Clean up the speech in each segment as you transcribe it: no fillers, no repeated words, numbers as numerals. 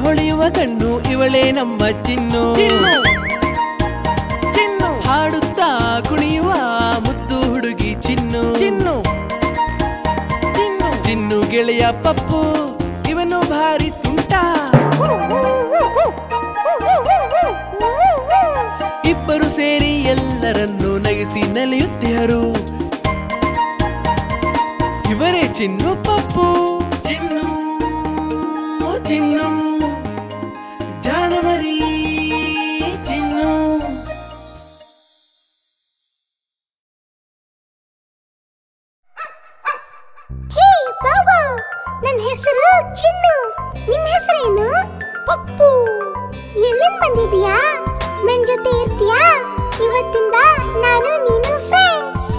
ಹೊಳೆಯುವ ಕಣ್ಣು ಇವಳೇ ನಮ್ಮ ಚಿನ್ನು. ಚಿನ್ನು ಹಾಡುತ್ತಾ ಕುಣಿಯುವ ಮುದ್ದು ಹುಡುಗಿ ಚಿನ್ನು. ಚಿನ್ನು ಚಿನ್ನು ಚಿನ್ನು ಗೆಳೆಯ ಪಪ್ಪು ಇವನು ಭಾರಿ ತುಂಟ. ಇಬ್ಬರು ಸೇರಿ ಎಲ್ಲರನ್ನು ನಗಿಸಿ ನಲಿಯುತ್ತಿಹರು. ಇವರೇ ಚಿನ್ನು ಪಪ್ಪು. ಚಿನ್ನು ಚಿನ್ನು ಜಾನಮರಿ ಚಿನ್ನು. ಹೇ ಬಾಬಾ, ನನ್ನ ಹೆಸರು ಚಿನ್ನು. ನಿನ್ನ ಹೆಸರೇನು? ಪಪ್ಪು. ಎಲ್ಲಿಂದ ಬಂದಿದ್ಯಾ? ನನ್ ಜೊತೆ ಇರ್ತೀಯಾ? ಇವತ್ತಿಂದ ನಾನು ನೀನು ಫ್ರೆಂಡ್ಸ್.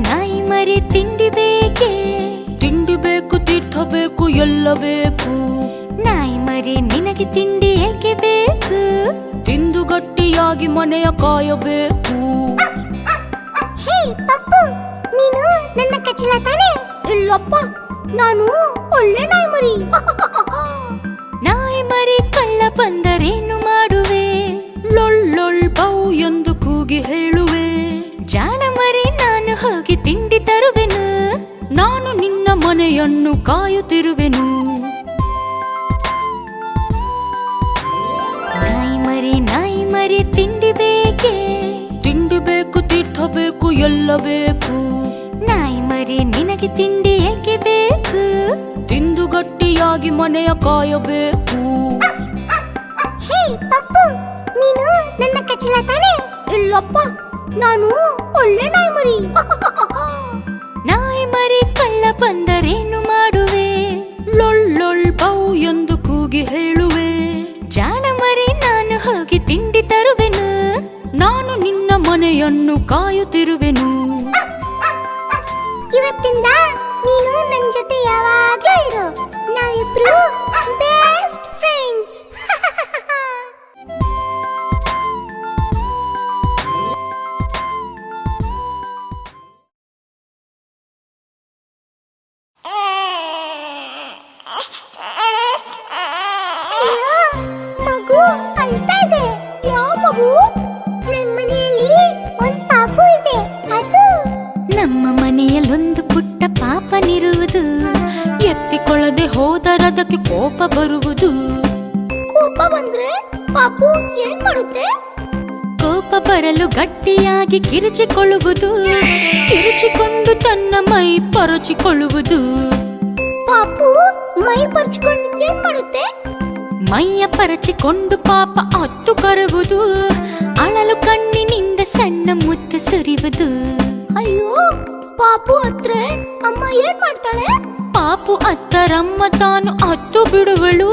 ನಾಯಿ ಮರಿ ತಿಂಡಿ ಬೇಕೆ? ತಿಂಡಿ ಬೇಕು, ತೀರ್ಥ ಬೇಕು, ಎಲ್ಲ ಬೇಕು. ನಾಯಿ ಮರಿ ನಿನಗೆ ತಿಂಡಿ ಏಕೆ ಬೇಕು? ತಿಂದು ಗಟ್ಟಿಯಾಗಿ ಮನೆಯ ಕಾಯಬೇಕು. ಹೇ ಪಪ್ಪು, ನೀನು ನನ್ನ ಕಚ್ಚಲ ತಾನೆ? ಇಲ್ಲಪ್ಪ, ನಾನು ಒಳ್ಳೆ ನಾಯಿ ಮರಿ. ನಾಯಿ ಮರಿ ಕಳ್ಳ ಬಂದರೇನು ಮಾಡುವೆ? ಲೊಳ್ಳೊಳ್ ಬೌ ಎಂದು ಕೂಗಿ ಹೇಳುವೆ. ಜಾಣ ಮರಿ ನಾನು ಹೋಗಿ ತಿಂಡಿ ತರುವೆನು. ನಾನು ನಿನ್ನ ಮನೆಯನ್ನು ಕಾಯುತ್ತಿರುವೆನು. ನಾಯಿ ಮರಿ ತಿಂಡಿ ಬೇಕೆ? ತಿಂಡಿ ಬೇಕು, ತೀರ್ಥ ಬೇಕು, ಎಲ್ಲ ಬೇಕು. ನಾಯಿ ಮರಿ ನಿನಗೆ ತಿಂಡಿ ಏಕೆ ಬೇಕು? ತಿಂದು ಗಟ್ಟಿಯಾಗಿ ಮನೆಯ ಕಾಯಬೇಕು. ಹೇ ಪಪ್ಪು, ನೀನು ನನ್ನ ಕಚ್ಚಲ ತಾನೆ? ಇಲ್ಲಪ್ಪ, ನಾನು ಒಳ್ಳೆ ನಾಯಿ ಮರಿ. ನಾಯಿ ಮರಿ ಕಳ್ಳ ಬಂದರೇನು ಮಾಡುವೆ? ಲೊಳ್ಳೊಳ್ ಬೌ ಎಂದು ಕೂಗಿ ಹೇಳುವೆ. ಜಾಣ ಮರಿ ನಾನು ಹೋಗಿ ತಿಂಡಿ ತರುವೆನು. ನಾನು ನಿನ್ನ ಮನೆಯನ್ನು ಕಾಯುತ್ತಿರುವೆನು. ಇವತ್ತಿಂದ ನೀನು ನನ್ನ ಜೊತೆ ಯಾವಾಗ್ಲೂ ಇರು. ನಾವಿಬ್ರು ಬೆಸ್ಟ್ ಫ್ರೆಂಡ್ಸ್. ಮಗು ಅಳ್ತಾ ಇದೆ. ಯಾವ ಮಗು? ನನ್ನ ಮನೆಯಲ್ಲಿ ಒಂದು ಪಾಪು ಇದೆ. ಅದು ನಮ್ಮ ಮನೆಯಲ್ಲೊಂದು ಪುಟ್ಟ ಪಾಪನಿರುವುದು. ಎತ್ತಿಕೊಳ್ಳದೆ ಹೋದರದಕ್ಕೆ ಕೋಪ ಬರುವುದು. ಕೋಪ ಬಂದ್ರೆ ಪಾಪು ಏನ್ ಮಾಡುತ್ತೆ? ಕೋಪ ಬರಲು ಗಟ್ಟಿಯಾಗಿ ಕಿರುಚಿಕೊಳ್ಳುವುದು. ಕಿರುಚಿಕೊಂಡು ತನ್ನ ಮೈ ಪರಚಿಕೊಳ್ಳುವುದು. ಪಾಪು ಮೈ ಪರ್ಚ್ಕೊಂಡು ಏನ್ ಮಾಡುತ್ತೆ? ಮೈಯ ಪರಚಿಕೊಂಡು ಪಾಪ ಅತ್ತು ಕರುವುದು. ಅಳಲು ಕಣ್ಣಿನಿಂದ ಸಣ್ಣ ಮುತ್ತು ಸುರಿಯುವುದು. ಅಯ್ಯೋ, ಪಾಪು ಹತ್ರ ಅಮ್ಮ ಏನ್ ಮಾಡ್ತಾಳೆ? ಪಾಪು ಅತ್ತರಮ್ಮ ತಾನು ಅತ್ತು ಬಿಡುವಳು.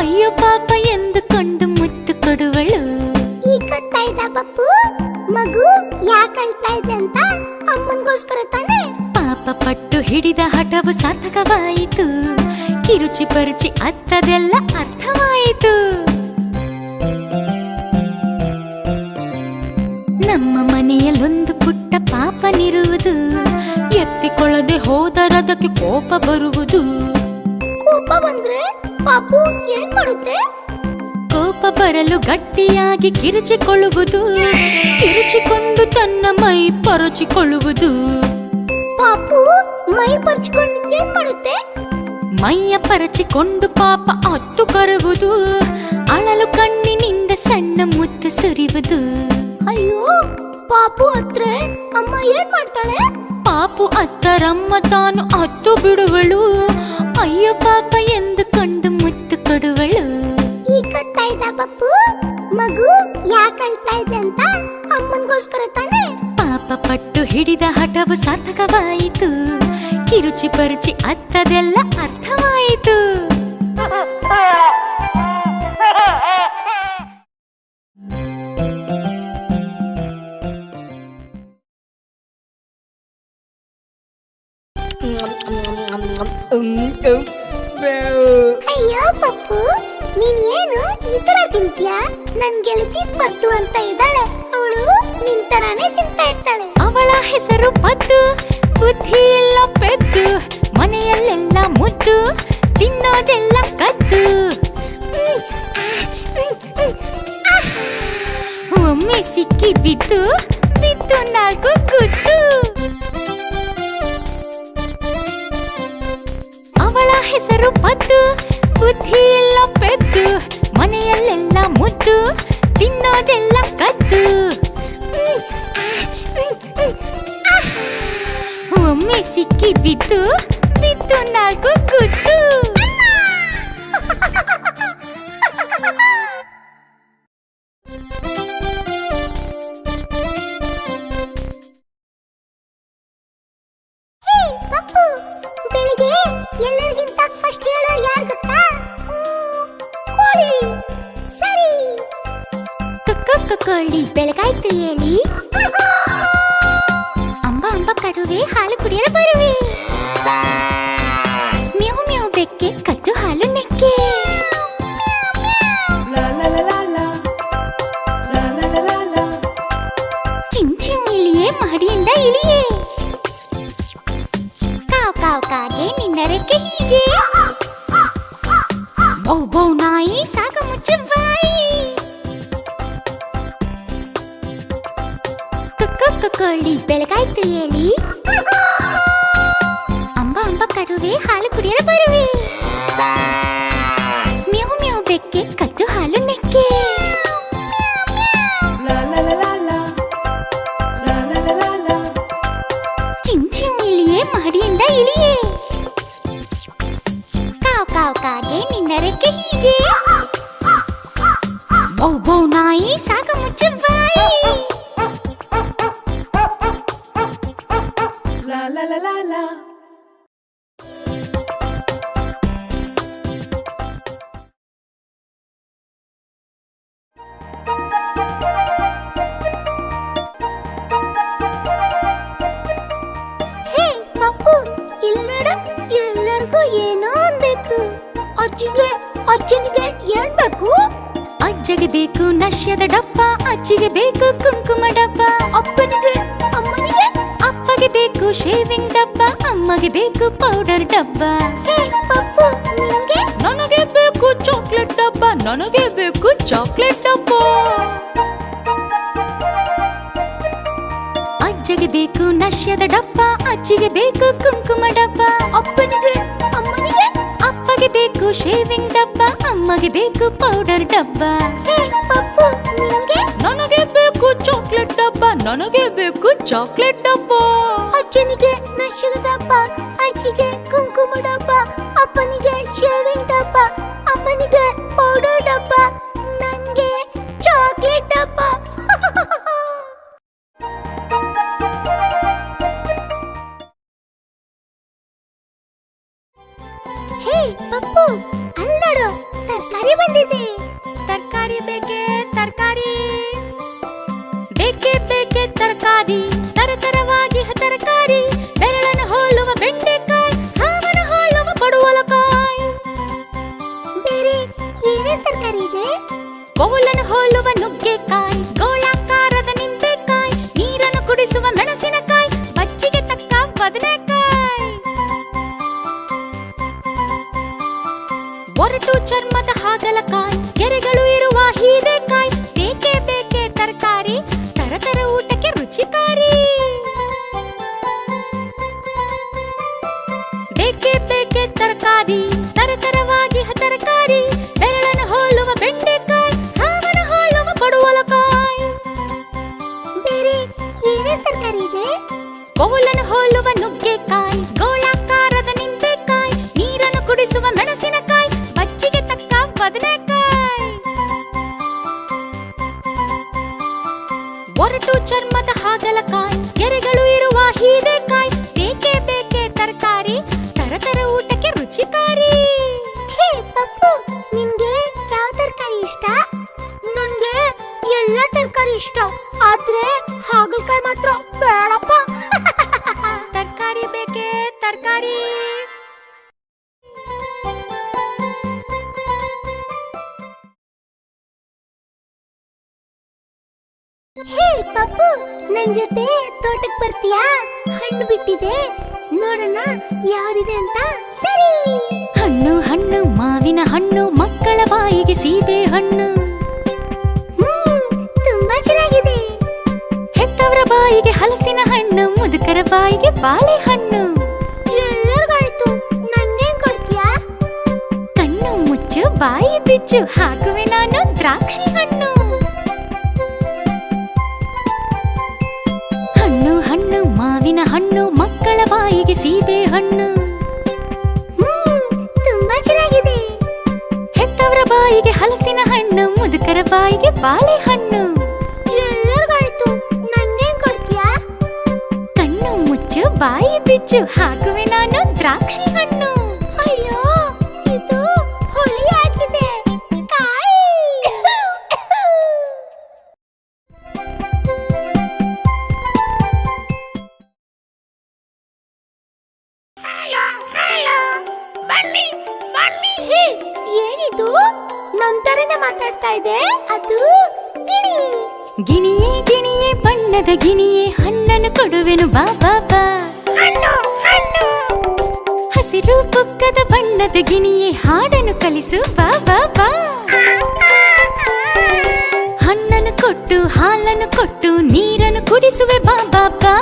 ಅಯ್ಯೋ ಪಾಪ ಎಂದು ಕೊಂಡು ಮುತ್ತು ಕೊಡುವಳು. ಈಗ ಗೊತ್ತಾಯ್ತಾ ಪಪ್ಪು? ಮಗು ಯಾಕೆ ಅಳ್ತಾ ಇದೆ ಅಂತ? ಅಮ್ಮನ್ಗೋಸ್ಕರ ತಾನೆ? ಪಾಪ ಪಟ್ಟು ಹಿಡಿದ ಹಠವು ಸಾರ್ಥಕವಾಯಿತು. ಕಿರುಚಿ ಪರುಚಿ ಅತ್ತದೆಲ್ಲ ಅರ್ಥವಾಯಿತು. ನಮ್ಮ ಮನೆಯಲ್ಲೊಂದು ಪುಟ್ಟ ಪಾಪನಿರುವುದು. ಎತ್ತಿಕೊಳ್ಳದೆ ಹೋದರದಕ್ಕೆ ಕೋಪ ಬರುವುದು. ಕೋಪ ಬಂದ್ರೆ ಪಾಪು ಏನ್ ಮಾಡುತ್ತೆ? ಕೋಪ ಬರಲು ಗಟ್ಟಿಯಾಗಿ ಕಿರುಚಿಕೊಳ್ಳುವುದು. ಕಿರುಚಿಕೊಂಡು ತನ್ನ ಮೈ ಪರಚಿಕೊಳ್ಳುವುದು. ಪಾಪು ಮೈ ಪರ್ಚ್ಕೊಂಡು ಏನ್ ಮಾಡುತ್ತೆ? ಮೈಯ ಪರಚಿಕೊಂಡು ಪಾಪ ಅತ್ತು ಕರುವುದು. ಅಳಲು ಕಣ್ಣಿನಿಂದ ಸಣ್ಣ ಮುತ್ತು ಸುರಿಯುವುದು. ಅಯ್ಯೋ, ಪಾಪು ಹತ್ರ ಅಮ್ಮ ಏನ್ ಮಾಡ್ತಾಳೆ? ಪಾಪು ಅತ್ತರಮ್ಮ ತಾನು ಅತ್ತು ಬಿಡುವಳು. ಅಯ್ಯೋ ಪಾಪ ಎಂದು ಕೊಂಡು ಮುತ್ತು ಕೊಡುವಳು. ಈಗ ಗೊತ್ತಾಯ್ತಾ ಪಪ್ಪು? ಮಗು ಯಾಕೆ ಅಳ್ತಾ ಇದೆ ಅಂತ? ಅಮ್ಮನ್ಗೋಸ್ಕರ ತಾನೆ? ಪಾಪ ಪಟ್ಟು ಹಿಡಿದ ಹಠವು ಸಾರ್ಥಕವಾಯಿತು. ಕಿರುಚಿ ಪರುಚಿ ಅತ್ತದೆಲ್ಲ ಅರ್ಥವಾಯಿತು. ಅಯ್ಯೋ ಪಪ್ಪು, ನೀನ್ ಏನು ಈ ತರ ತಿಂತೀಯಾ? ನನ್ ಗೆಳತಿ ಪದ್ದು ಅಂತ ಇದ್ದಾಳೆ. ಅವಳು ನಿನ್ ತರಾನೇ ತಿಂತಾ ಇರ್ತಾಳೆ. ಅವಳ ಹೆಸರು ಪದ್ದು. ಬುದ್ಧಿ ಎಲ್ಲ ಪೆದ್ದು. ಮನೆಯಲ್ಲೆಲ್ಲ ಮುದ್ದು. ತಿನ್ನೋದೆಲ್ಲ ಕದ್ದು. ಒಮ್ಮೆ ಸಿಕ್ಕಿ ಬಿದ್ದು ಬಿದ್ದು ನಾಲ್ಕು ಗುದ್ದು. ಅವಳ ಹೆಸರು ಪದ್ದು, ಬುದ್ಧಿ ಎಲ್ಲ ಪೆದ್ದು, ಮನೆಯಲ್ಲೆಲ್ಲ ಮುದ್ದು, ತಿನ್ನೋದೆಲ್ಲ ಕದ್ದು. ಒಮ್ಮೆ ಸಿಕ್ಕಿ ಬಿದ್ದು ಬಿದ್ದು ನಾಲ್ಕು ಗುದ್ದು. ಪಪ್ಪು, ಬೆಳಿಗ್ಗೆ ಎಲ್ಲರಿಗಿಂತ ಫಸ್ಟ್ ಹೇಳೋರು ಯಾರು ಗೊತ್ತಾ? ಕೋಳಿ. ಸರಿ. ಕೋಳಿ ಬೆಳಗಾಯ್ತು ಹೇಳಿ, ಅಂಬ ಅಂಬ ಕರುವೆ ಹಾಲು ಕುಡಿಯಲು ಬರುವೆ. ಮ್ಯಾವ್ ಮ್ಯಾವ್ ಬೆಕ್ಕೆ ಕದ್ದು ಹಾಲು ನೆಕ್ಕೆ. ಚಿಮ್ ಚಿಮ್ ಇಳಿಯೇ ಮಾಡಿಯಿಂದ ಇಳಿಯೇ. ಕಾವ್ ಕಾವ್ ಕಾಗೆ ನಿನ್ನ ರೆಕ್ಕೆ ಹೀಗೆ. ಬೌ ಬೌ ನಾಯಿ ಸಾಕ ಮುಚ್ಚು ಬಾಯಿ. ಕೋಳಿ ಬೆಳಗಾಯ್ತು ಹೇಳಿ, ಅಂಬ ಅಂಬ ಕರುವೆ ಹಾಲು ಕುಡಿಯಲು ಬರುವೆ. ಮ್ಯಾವ್ ಮ್ಯಾವ್ ಬೆಕ್ಕೆ ಕದ್ದು ಹಾಲು ನೆಕ್ಕೆ. ಚಿಮ್ ಚಿಮ್ ಇಳಿಯೇ ಮಾಡಿಯಿಂದ ಇಳಿಯೇ. ಕಾವ್ ಕಾವ್ ಕಾಗೆ ನಿನ್ನ ರೆಕ್ಕೆ ಹೀಗೆ. ಬೌ ಬೌ ನಾಯಿ ಸಾಕ ಮುಚ್ಚು ಬಾಯಿ. ಹೇ ಪಪ್ಪು, ಇಲ್ಲಿ ನೋಡು, ಎಲ್ಲರಿಗೂ ಏನೋ ಅನ್ಬೇಕು. ಅಜ್ಜಿಗೆ ಅಜ್ಜನಿಗೆ ಏನ್ ಬೇಕು? ಅಜ್ಜಗೆ ಬೇಕು ನಶ್ಯದ ಡಬ್ಬ, ಅಜ್ಜಿಗೆ ಬೇಕು ಕುಂಕುಮ ಡಬ್ಬ. ಅಪ್ಪನಿಗೆ ಅಮ್ಮನಿಗೆ? ಅಪ್ಪಗೆ ಬೇಕು ಶೇವಿಂಗ್ ಡಬ್ಬ, ಅಮ್ಮಗೆ ಬೇಕು ಪೌಡರ್ ಡಬ್ಬ. ಹೇ ಪಪ್ಪು, ನಿಂಗೆ? ನನಗೆ ಬೇಕು ಚಾಕ್ಲೇಟ್ ಡಬ್ಬ, ನನಗೆ ಬೇಕು ಚಾಕ್ಲೇಟ್ ಡಬ್ಬ. ಅಜ್ಜಗೆ ಬೇಕು ನಶ್ಯದ ಡಬ್ಬ, ಅಜ್ಜಿಗೆ ಬೇಕು ಕುಂಕುಮ ಡಬ್ಬ. ಅಪ್ಪನಿಗೆ ಅಮ್ಮನಿಗೆ? ಅಪ್ಪಗೆ ಬೇಕು ಶೇವಿಂಗ್ ಡಬ್ಬ, ಅಮ್ಮಗೆ ಬೇಕು ಪೌಡರ್ ಡಬ್ಬ. ಹೇ ಪಪ್ಪು, ನಿಂಗೆ? ನನಗೆ ಬೇಕು ಚಾಕ್ಲೇಟ್ ಡಬ್ಬ, ನನಗೆ ಬೇಕು ಚಾಕ್ಲೇಟ್ ಡಬ್ಬ. ಅಜ್ಜನಿಗೆ ನಶ್ಯದ ಡಬ್ಬ, ಅಜ್ಜಿಗೆ ಕುಂಕುಮ ಡಬ್ಬ, ಅಪ್ಪನಿಗೆ ಶೇವಿಂಗ್ ಡಬ್ಬ, ಅಮ್ಮನಿಗೆ ಪೌಡರ್ ಡಬ್ಬ, ನಂಗೆ ಚಾಕ್ಲೇಟ್ ಡಬ್ಬ. ಹೇ ಪಪ್ಪು, ಅಲ್ಲಿ ನೋಡು, ತರಕಾರಿ ಬಂದಿದೆ. ತರಕಾರಿ ಬೇಕೆ ತರಕಾರಿ, ಬೇಕೆ ಬೇಕೆ ತರಕಾರಿ, ತರತರವಾಗಿ ತರಕಾರಿ. ಬೆರಳನ್ನು ಹೋಲುವ ಬೆಂಡೆಕಾಯಿ, ಹಾವನ ಹೋಲುವ ಪಡುವಲಕಾಯಿ. ಬೇರೆ ಏನೇ ತರಕಾರಿ ಇದೆ? ಬೌಲನ್ನು ಹೋಲುವ ನುಗ್ಗೆಕಾಯಿ, ಗೋಳಾಕಾರದ ನಿಂಬೆಕಾಯಿ, ನೀರನ್ನು ಕುಡಿಸುವ ಮೆಣಸಿನಕಾಯಿ, ಬಜ್ಜಿಗೆ ತಕ್ಕ ಬದನೆಕಾಯಿ. ಒರಟು ಚರ್ಮದ ಹಾಗಲಕಾಯಿ, ಗೆರೆಗಳು ಇರುವ ಹೀರೆಕಾಯಿ. ಬೇಕೆ ಬೇಕೆ ತರಕಾರಿ, ತರತರ ಊಟಕ್ಕೆ ರುಚಿಕಾರಿ. ಬೇಕೆ ಬೇಕೆ ತರಕಾರಿ, ತರತರವಾಗಿ ತರಕಾರಿ. ಬೆರಳನ್ನು ಹೋಲುವ ಬೆಂಡೆಕಾಯಿ, ಹಾವನ ಹೋಲುವ ಪಡುವಲಕಾಯಿ. ಬೇರೆ ಏನೇ ತರಕಾರಿ ಇದೆ? ಬೌಲನ್ನು ಹೋಲುವ ನುಗ್ಗೆಕಾಯಿ, ಗೋಳಾಕಾರದ ನಿಂಬೆಕಾಯಿ, ನೀರನ್ನು ಕುಡಿಸುವ ಮೆಣಸಿನಕಾಯಿ, ಬಜ್ಜಿಗೆ ತಕ್ಕ ಬದನೆಕಾಯಿ. ಒರಟು ಚರ್ಮದ ಹಾಗಲಕಾಯಿ, ಗೆರೆಗಳು ಇರುವ ಹೀರೆಕಾಯಿ. ಬೇಕೆ ಬೇಕೆ ತರಕಾರಿ, ತರತರ ಊಟಕ್ಕೆ ರುಚಿಕಾರಿ. ಹೇ ಪಪ್ಪು, ನಿನ್ಗೆ ಯಾವ ತರಕಾರಿ ಇಷ್ಟ? ನನ್ಗೆ ಎಲ್ಲ ತರಕಾರಿ ಇಷ್ಟ, ಆದ್ರೆ ಹಾಗಲಕಾಯಿ ಮಾತ್ರ ಬೇಡಪ್ಪ. ತರಕಾರಿ ಬೇಕೆ ತರಕಾರಿ. ಹೇ ಪಪ್ಪು, ನನ್ ಜೊತೆ ತೋಟಕ್ ಬರ್ತೀಯಾ? ಹಣ್ಣು ಬಿಟ್ಟಿದೆ, ನೋಡೋಣ ಯಾವ್ದಿದೆ ಅಂತ. ಸರಿ. ಹಣ್ಣು ಹಣ್ಣು ಹಣ್ಣು ಮಾವಿನ ಹಣ್ಣು ಮಕ್ಕಳ ಬಾಯಿಗೆ ಸೀಬೆ ಹಣ್ಣು ತುಂಬಾ ಚೆನ್ನಾಗಿದೆ. ಹೆತ್ತವರ ಬಾಯಿಗೆ ಹಲಸಿನ ಹಣ್ಣು ಮುದುಕರ ಬಾಯಿಗೆ ಬಾಳೆಹಣ್ಣು. ಎಲ್ಲರಿಗಾಯ್ತು, ನನ್ಗೇನ್ ಕೊಡ್ತೀಯಾ? ಕಣ್ಣು ಮುಚ್ಚು ಬಾಯಿ ಬಿಚ್ಚು ಹಾಕುವೆ ನಾನು ದ್ರಾಕ್ಷಿ ಹಣ್ಣು. ಹಣ್ಣು ಹಣ್ಣು ಮಾವಿನ ಹಣ್ಣು ಮಕ್ಕಳ ಬಾಯಿಗೆ ಸೀಬೆ ಹಣ್ಣು ತುಂಬಾ ಚೆನ್ನಾಗಿದೆ. ಹೆತ್ತವರ ಬಾಯಿಗೆ ಹಲಸಿನ ಹಣ್ಣು ಮುದುಕರ ಬಾಯಿಗೆ ಬಾಳೆಹಣ್ಣು. ಎಲ್ಲರಿಗಾಯ್ತು, ನನ್ಗೇನ್ ಕೊಡ್ತೀಯಾ? ಕಣ್ಣು ಮುಚ್ಚು ಬಾಯಿ ಬಿಚ್ಚು ಹಾಕುವೆ ನಾನು ದ್ರಾಕ್ಷಿ ಹಣ್ಣು. ಅಯ್ಯೋ, ಇದು ಹುಳಿ ಹಾಕಿದೆ. ಕಾಯಿ. ಹೇ, ಏನಿದು? ನಮ್ ತರನೇ ಮಾತಾಡ್ತಾ ಇದೆ. ಅದು ಗಿಣಿ. ಗಿಣಿಯೇ ಗಿಣಿಯೇ ಬಣ್ಣದ ಗಿಣಿಯೇ ಹಣ್ಣನ್ನು ಕೊಡುವೆನು ಬಾ ಬಾ ಬಾ. ಹಸಿರು ಬುಕ್ಕದ ಬಣ್ಣದ ಗಿಣಿಯೇ ಹಾಡನ್ನು ಕಲಿಸು ಬಾ ಬಾ ಬಾ. ಹಣ್ಣನ್ನು ಕೊಟ್ಟು ಹಾಲನ್ನು ಕೊಟ್ಟು ನೀರನ್ನು ಕುಡಿಸುವೆ ಬಾ ಬಾ ಬಾ.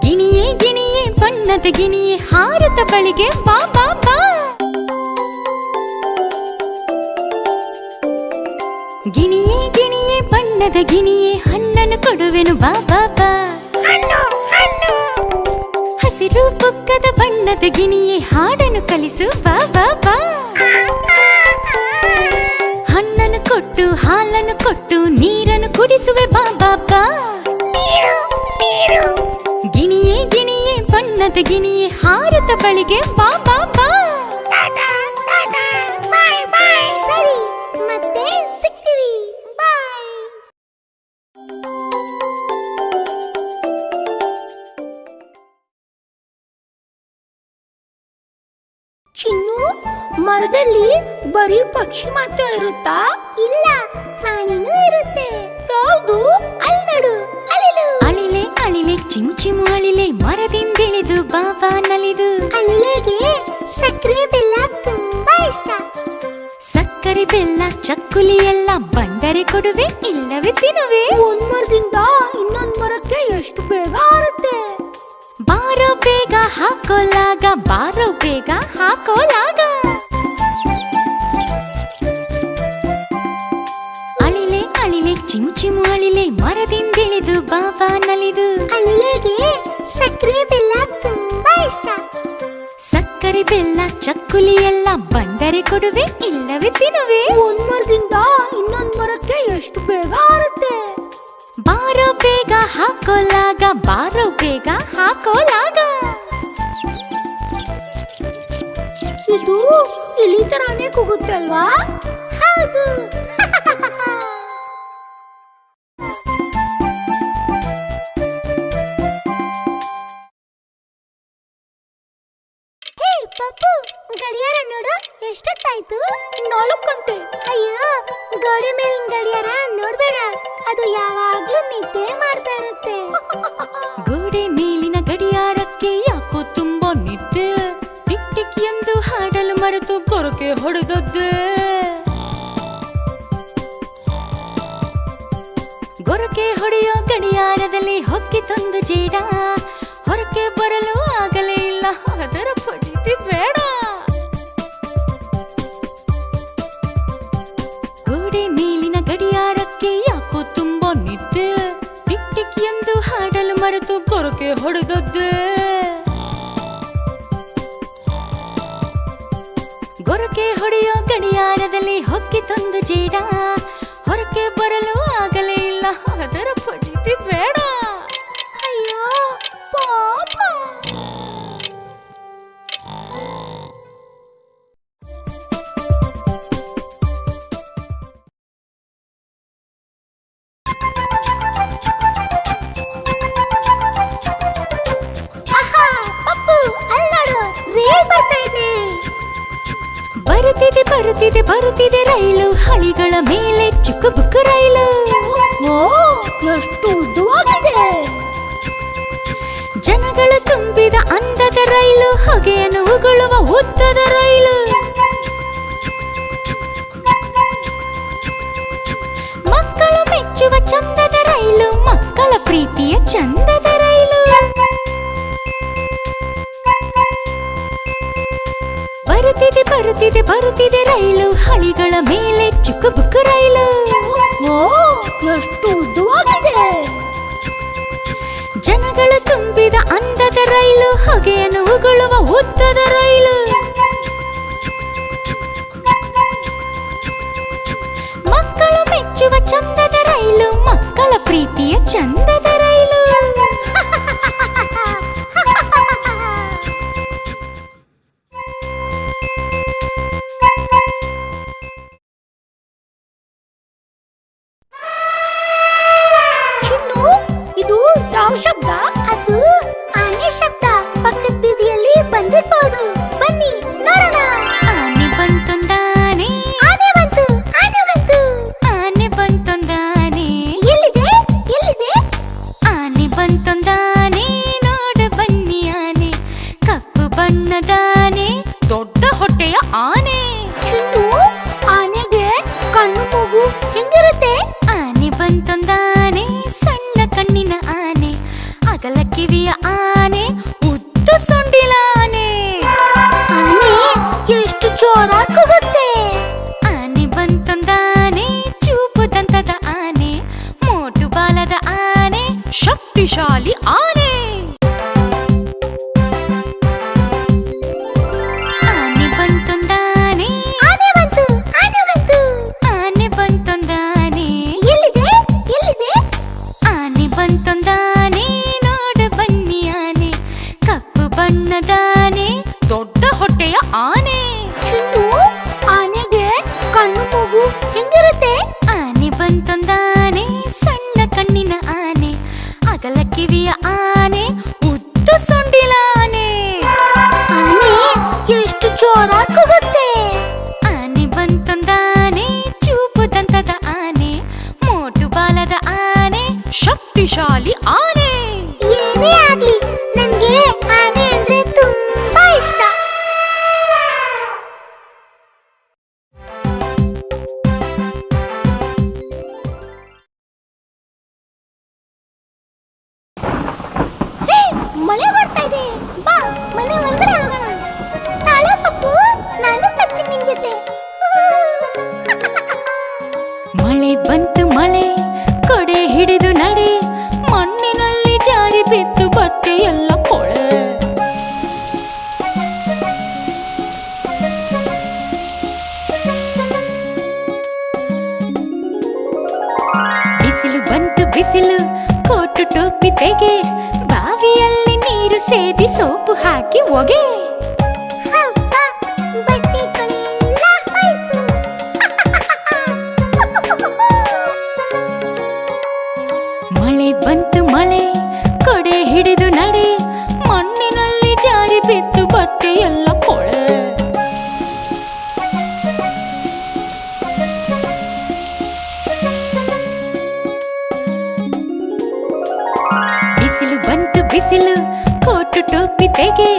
ಗಿಣಿಯೇ ಗಿಣಿಯೇ ಬಣ್ಣದ ಗಿಣಿಯೇ ಹಾರುತ್ತ ಬಳಿಗೆ ಬಾ ಬಾ ಬಾ. ಗಿಣಿಯೇ ಗಿಣಿಯೇ ಬಣ್ಣದ ಗಿಣಿಯೇ ಹಣ್ಣನ್ನು ಕೊಡುವೆನು ಬಾ ಬಾ ಬಾ. ಹಸಿರು ಬುಕ್ಕದ ಬಣ್ಣದ ಗಿಣಿಯೇ ಹಾಡನ್ನು ಕಲಿಸು ಬಾ ಬಾ ಬಾ. ಹಣ್ಣನ್ನು ಕೊಟ್ಟು ಹಾಲನ್ನು ಕೊಟ್ಟು ನೀರನ್ನು ಕುಡಿಸುವೆ ಬಾ ಬಾ ಬಾ. ಗಿಣಿಯೇ ಗಿಣಿಯೇ ಬಣ್ಣದ ಗಿಣಿಯೇ ಹಾರುತ್ತ ಬಳಿಗೆ ಬಾ ಬಾ ಬಾ. ಸರಿ, ಮತ್ತೆ ಸಿಗ್ತೀವಿ. ಬಾಯ್. ಚಿನ್ನು, ಮರದಲ್ಲಿ ಬರೀ ಪಕ್ಷಿ ಮಾತ್ರ ಇರುತ್ತಾ? ಇಲ್ಲ, ಪ್ರಾಣಿನೂ ಇರುತ್ತೆ. ಯಾವುದು? ಅಲ್ಲಿ ನೋಡು, ಅಳಿಲು. ಅಳಿಲೆ ಅಳಿಲೆ ಚಿಮು ಚಿಮು ಅಳಿಲೆ ಮರದಿಂದಿಳಿದು ಬಾಬಾ ನಲಿದು. ಅಳಿಲೆಗೆ ಸಕ್ಕರೆ ಬೆಲ್ಲ ತುಂಬಾ ಇಷ್ಟ. ಸಕ್ಕರೆ ಬೆಲ್ಲ ಚಕ್ಕುಲಿ ಎಲ್ಲ ಬಂದರೆ ಕೊಡುವೆ ಇಲ್ಲವೇ ತಿನ್ನುವೆ. ಒಂದ್ ಮರದಿಂದ ಇನ್ನೊಂದ್ ಮರಕ್ಕೆ ಎಷ್ಟು ಬೇಗ ಹಾರುತ್ತೆ. ಬಾರೋ ಬೇಗ ಹಾಕೋಲಾಗ ಬಾರೋ ಬೇಗ ಹಾಕೋಲಾಗ. ಅಳಿಲೆ ಅಳಿಲೆ ಚಿಮು ಚಿಮು ಅಳಿಲೆ ಮರದಿಂದಿಳಿದು ಬಾಬಾ ನಲಿದು. ಅಳಿಲೆಗೆ ಸಕ್ಕರೆ ಬೆಲ್ಲ ತುಂಬಾ ಇಷ್ಟ. ಸಕ್ಕರೆ ಬೆಲ್ಲ ಚಕ್ಕುಲಿ ಎಲ್ಲ ಬಂದರೆ ಕೊಡುವೆ ಇಲ್ಲವೇ ತಿನ್ನುವೆ. ಒಂದ್ ಮರದಿಂದ ಇನ್ನೊಂದ್ ಮರಕ್ಕೆ ಎಷ್ಟು ಬೇಗ ಹಾರುತ್ತೆ. ಬಾರೋ ಬೇಗ ಹಾಕೋಲಾಗ ಬಾರೋ ಬೇಗ ಹಾಕೋಲಾಗ. ಇದು ಇಲಿ ತರಾನೇ ಕೂಗುತ್ತೆ ಅಲ್ವಾ? ಹೌದು. ಹೇ ಪಪ್ಪು, ಗಡಿಯಾರ ನೋಡು, ಎಷ್ಟೊತ್ತಾಯ್ತು? 4 ಗಂಟೆ. ಅಯ್ಯೋ, ಗೋಡೆ ಮೇಲಿನ ಗಡಿಯಾರ ನೋಡ್ಬೇಡ, ಅದು ಯಾವಾಗ್ಲೂ ನಿದ್ದೆ ಮಾಡ್ತಾ ಇರುತ್ತೆ. ಗೋಡೆ ಮೇಲಿನ ಗಡಿಯಾರಕ್ಕೆ ಯಾಕೋ ತುಂಬಾ ನಿದ್ದೆ. ಟಿಕ್ ಟಿಕ್ ಎಂದು ಹಾಡಲು ಮರೆತು ಗೊರಕೆ ಹೊಡೆದದ್ದೆ. ಗೊರಕೆ ಹೊಡೆಯೋ ಗಡಿಯಾರದಲ್ಲಿ ಹೊಕ್ಕಿ ತಂದು ಜೇಡ. ಹೊರಕ್ಕೆ ಬರಲು ಆಗಲೇ ಇಲ್ಲ, ಅದರ ಫಜೀತಿ ಬೇಡ. ಗೋಡೆ ಮೇಲಿನ ಗಡಿಯಾರಕ್ಕೆ ಯಾಕೋ ತುಂಬಾ ನಿದ್ದೆ. ಟಿಕ್ ಟಿಕ್ ಎಂದು ಹಾಡಲು ಮರೆತು ಗೊರಕೆ ಹೊಡೆದದ್ದೆ. ಗೊರಕೆ ಹೊಡೆಯೋ ಗಡಿಯಾರದಲ್ಲಿ ಹೊಕ್ಕಿ ತಂದು ಜೇಡ. ಹೊರಕ್ಕೆ ಬರಲು ಆಗಲೇ ಇಲ್ಲ, ಅದರ ಫಜೀತಿ ಬೇಡ. ಅಯ್ಯೋ ಪಾಪ. ಆಹಾ, ಪಪ್ಪು, ಅಲ್ಲಿ ನೋಡು, ರೇಲ್ ಬರ್ತಾ ಇದೆ. ಬರುತ್ತಿದೆ ಬರುತ್ತಿದೆ ಬರುತ್ತಿದೆ ರೈಲು, ಹಳಿಗಳ ಮೇಲೆ ಚುಕ್ಕು ಬುಕ್ಕು ರೈಲು. ಓ, ಎಷ್ಟು ಉದ್ದವಾಗಿದೆ. ಜನಗಳು ತುಂಬಿದ ಅಂದದ ರೈಲು ಹೊಗೆಯನ್ನು ಉಗುಳುವ ಉದ್ದದ ರೈಲು ಮಕ್ಕಳು ಮೆಚ್ಚುವ ಚಂದದ ರೈಲು ಮಕ್ಕಳ ಪ್ರೀತಿಯ ಚಂದದ ರೈಲು ಬರುತ್ತಿದೆ ಬರುತ್ತಿದೆ ಬರುತ್ತಿದೆ ರೈಲು ಹಳಿಗಳ ಮೇಲೆ ಚುಕ್ಕುಬುಕ್ಕು ರೈಲು ಓ ಎಷ್ಟು ಉದ್ದವಾಗಿದೆ. ಜನಗಳು ತುಂಬಿದ ಅಂದದ ರೈಲು ಹೊಗೆಯನ್ನು ಉಗುಳುವ ಉದ್ದದ ರೈಲು ಮಕ್ಕಳು ಮೆಚ್ಚುವ ಚಂದದ ರೈಲು ಮಕ್ಕಳ ಪ್ರೀತಿಯ ಚಂದದ ರೈಲು ಚಿನ್ನು, ಇದು ಯಾವ ಶಬ್ದ? ಅದು ಆನೆ ಶಬ್ದ. ಪಕ್ಕದ ಬೀದಿಯಲ್ಲಿ ಬಂದಿರ್ಬೋದು. ಬನ್ನಿ ನೋಡೋಣ. ಆನೆ ಬಂತೊಂದಾನೆ ಆನೆ ಬಂತು, ಆನೆ ಬಂತು. ಆನೆ ಬಂತೊಂದಾನೆ ಎಲ್ಲಿದೆ ಎಲ್ಲಿದೆ? ಆನೆ ಬಂತೊಂದಾನೆ ನೋಡ ಬನ್ನಿ ಆನೆ ಕಪ್ಪು ಬಣ್ಣದಾನೆ ದೊಡ್ಡ ಹೊಟ್ಟೆಯ ಆನೆ ಚಿನ್ನು, ಆನೆಗೆ ಕಣ್ಣು ಮೂಗು ಹೆಂಗಿರುತ್ತೆ? ಆನೆ ಬಂತೊಂದಾನೆ ಸಣ್ಣ ಕಣ್ಣಿನ ಆನೆ ಅಗಲ ಕಿವಿಯ ಆನೆ ಉದ್ದ ಸೊಂಡಿಲ ಆನೆ ಆನೆ ಎಷ್ಟು ಜೋರಾಗಿ ಕೂಗುತ್ತೆ. ಆನೆ ಬಂತೊಂದಾನೆ ಚೂಪು ದಂತದ ಆನೆ ಮೋಟು ಬಾಲದ ಆನೆ ಶಕ್ತಿಶಾಲಿ ಆನೆ ಆನೆ ಬಂತೊಂದಾನೆ ಆನೆ ಬಂತು, ಆನೆ ಬಂತು. ಆನೆ ಬಂತೊಂದಾನೆ ಎಲ್ಲಿದೆ ಎಲ್ಲಿದೆ? ಆನೆ ಬಂತೊಂದಾನೆ ನೋಡ ಬನ್ನಿ ಆನೆ ಕಪ್ಪು ಬಣ್ಣದಾನೆ ದೊಡ್ಡ ಹೊಟ್ಟೆಯ ಆನೆ ಚಿನ್ನು, ಆನೆಗೆ ಕಣ್ಣು ಮೂಗು ಹೆಂಗಿರುತ್ತೆ? ಆನೆ ಬಂತೊಂದಾನೆ ಸಣ್ಣ ಕಣ್ಣಿನ ಆನೆ ಅಗಲ ಕಿವಿಯ ಆನೆ ಉದ್ದ ಸೊಂಡಿಲ ಆನೆ ಆನೆ ಎಷ್ಟು ಜೋರಾಗಿ ಕೂಗುತ್ತೆ. ಆನೆ ಬಂತೊಂದಾನೆ ಚೂಪು ದಂತದ ಆನೆ ಮೋಟು ಬಾಲದ ಆನೆ ಶಕ್ತಿಶಾಲಿ ಆನೆ ಏನೇ ಆಗ್ಲಿ ನನ್ಗೆ ಆನೆ ಅಂದ್ರೆ ತುಂಬಾ ಇಷ್ಟ. ಹೇ, ಮಳೆ ಬರ್ತಾ ಇದೆ. ಬಾ ಮನೆ ಒಳಗಡೆ ಹೋಗೋಣ. ತಾಳೆ ಪಪ್ಪು, ನಾನು ಬರ್ತೀನಿ ನಿನ್ ಜೊತೆ. ಮಳೆ ಬಂತು ಮಳೆ ಕೊಡೆ ಹಿಡಿದು ನಡೆ ಮಣ್ಣಿನಲ್ಲಿ ಜಾರಿ ಬಿದ್ದು ಬಟ್ಟೆ ಎಲ್ಲ ಕೊಳೆ ಬಿಸಿಲು ಬಂತು ಬಿಸಿಲು ಕೋಟು ಟೋಪಿ ತೆಗೆ ಬಾವಿಯಲ್ಲಿ ನೀರು ಸೇದಿ ಸೋಪು ಹಾಕಿ ಒಗೆ ಹಬ್ಬ, ಬಟ್ಟೆಗಳೆಲ್ಲ ಹೋಯ್ತು. ಮಳೆ ಬಂತು ಮಳೆ ಕೊಡೆ ಹಿಡಿದು ನಡೆ ಮಣ್ಣಿನಲ್ಲಿ ಜಾರಿ ಬಿದ್ದು ಬಟ್ಟೆ ಎಲ್ಲ ಕೊಳೆ ಬಿಸಿಲು ಬಂತು ಬಿಸಿಲು ಕೋಟು ಟೋಪಿ ತೆಗೆ